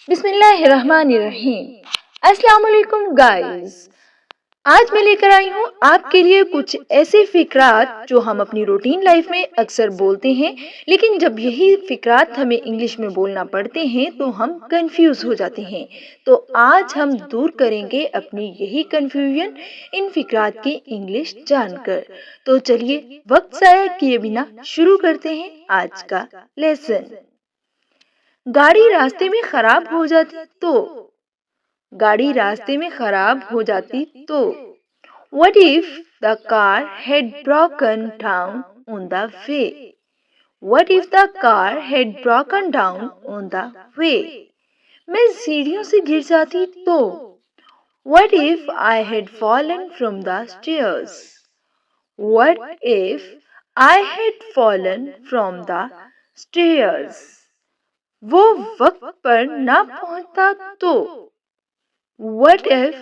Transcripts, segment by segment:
बिस्मिल्लाहिर्रहमानिर्रहीम। अस्सलाम वालेकुम गाइस। आज मैं लेकर आई हूँ आपके लिए कुछ ऐसे फिक्रात जो हम अपनी रूटीन लाइफ में अक्सर बोलते हैं, लेकिन जब यही फिक्रात हमें इंग्लिश में बोलना पड़ते हैं तो हम कंफ्यूज हो जाते हैं। तो आज हम दूर करेंगे अपनी यही कंफ्यूजन इन फिक्रात की इंग्लिश जानकर। तो चलिए वक्त जाया किए बिना शुरू करते हैं आज का लेसन। गाड़ी रास्ते में खराब हो जाती तो गाड़ी रास्ते में खराब हो जाती तो What if the car had broken down on the way? What if the car had broken down on the way? मैं सीढ़ियों से गिर जाती तो What if I had fallen from the stairs? What if I had fallen from the stairs? वो वक्त पर ना पहुंचता तो What if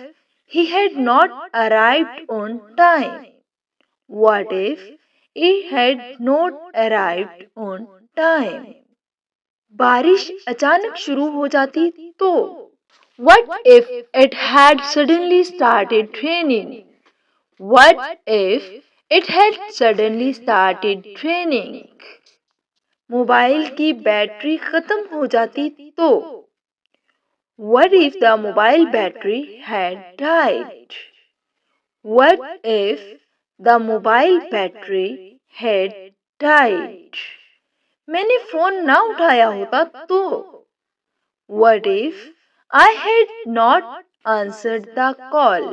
he had not arrived on time? What if he had not arrived on time? बारिश अचानक शुरू हो जाती तो What if it had suddenly started raining? What if it had suddenly started raining? Mobile की battery खत्म हो जाती तो What if the mobile battery had died? What if the mobile battery had died? मैंने फोन ना उठाया होता तो What if I had not answered the call?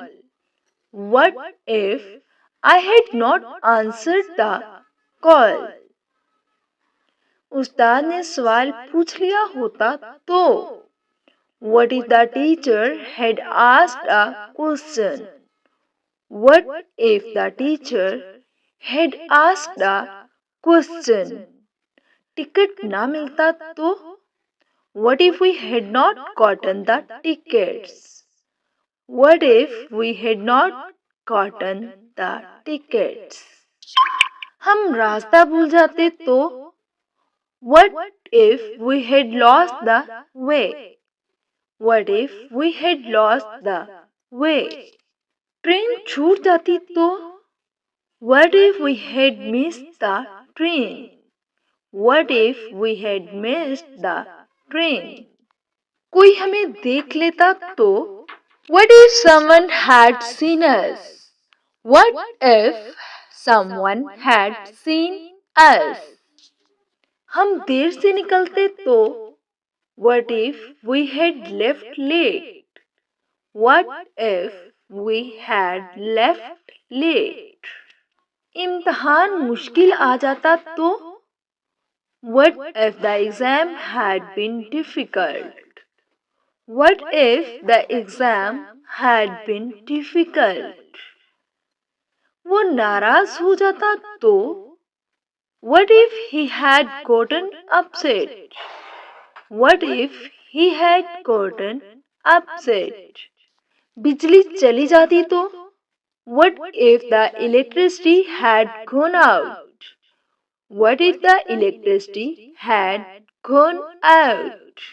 What if I had not answered the call? उस्ताद ने सवाल पूछ लिया होता तो What if the teacher had asked a question? What if the teacher had asked a question? Ticket ना मिलता तो What if we had not gotten the tickets? What if we had not gotten the tickets? हम रास्ता भूल जाते तो What if we had lost the way? What if we had lost the way? Train छूट जाती तो What if we had missed the train? What if we had missed the train? कोई हमें देख लेता तो What if someone had seen us? What if someone had seen us? हम देर से निकलते तो What if we had left late? What if we had left late? इम्तहान मुश्किल आ जाता तो What if the exam had been difficult? What if the exam had been difficult? वो नाराज हो जाता तो What if he had gotten upset? What if he had gotten upset? बिजली चली जाती तो What if the electricity had gone out? What if the electricity had gone out?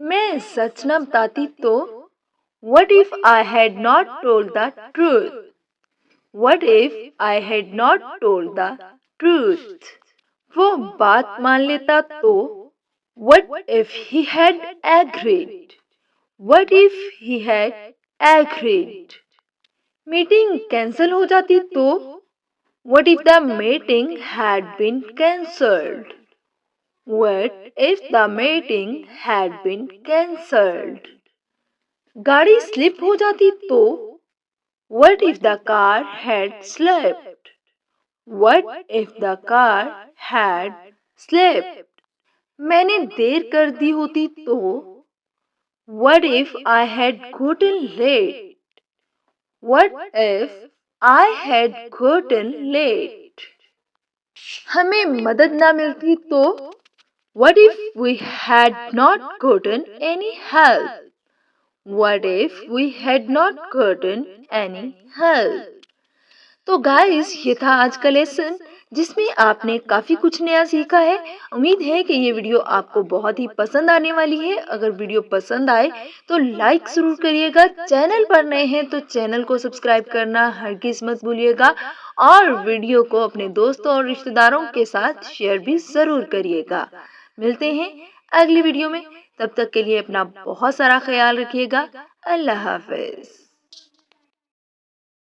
मैं सच न बताती तो What if I had not told the truth? What if I had not told the truth? वो बात मान लेता तो What if he had agreed? What if he had agreed? Meeting cancel हो जाती तो What if the meeting had been cancelled? What if the meeting had been cancelled? गाड़ी slip हो जाती तो What if the car had slipped? What if the car had slipped? मैंने देर कर दी होती तो What if I had gotten late? What if I had gotten late? हमें मदद ना मिलती तो What if we had not gotten any help? What if we had not gotten any help? तो गाइस ये था आज का लेसन। जिसमें आपने काफी कुछ नया सीखा है। उम्मीद है कि ये वीडियो आपको बहुत ही पसंद आने वाली है। अगर वीडियो पसंद आए तो लाइक जरूर करिएगा। चैनल पर नए हैं तो चैनल को सब्सक्राइब करना हरगिज मत भूलिएगा और वीडियो को अपने दोस्तों और रिश्तेदारों के साथ शेयर भी जरूर करिएगा। मिलते हैं अगली वीडियो में, तब तक के लिए अपना बहुत सारा ख्याल रखिएगा। अल्लाह हाफिज।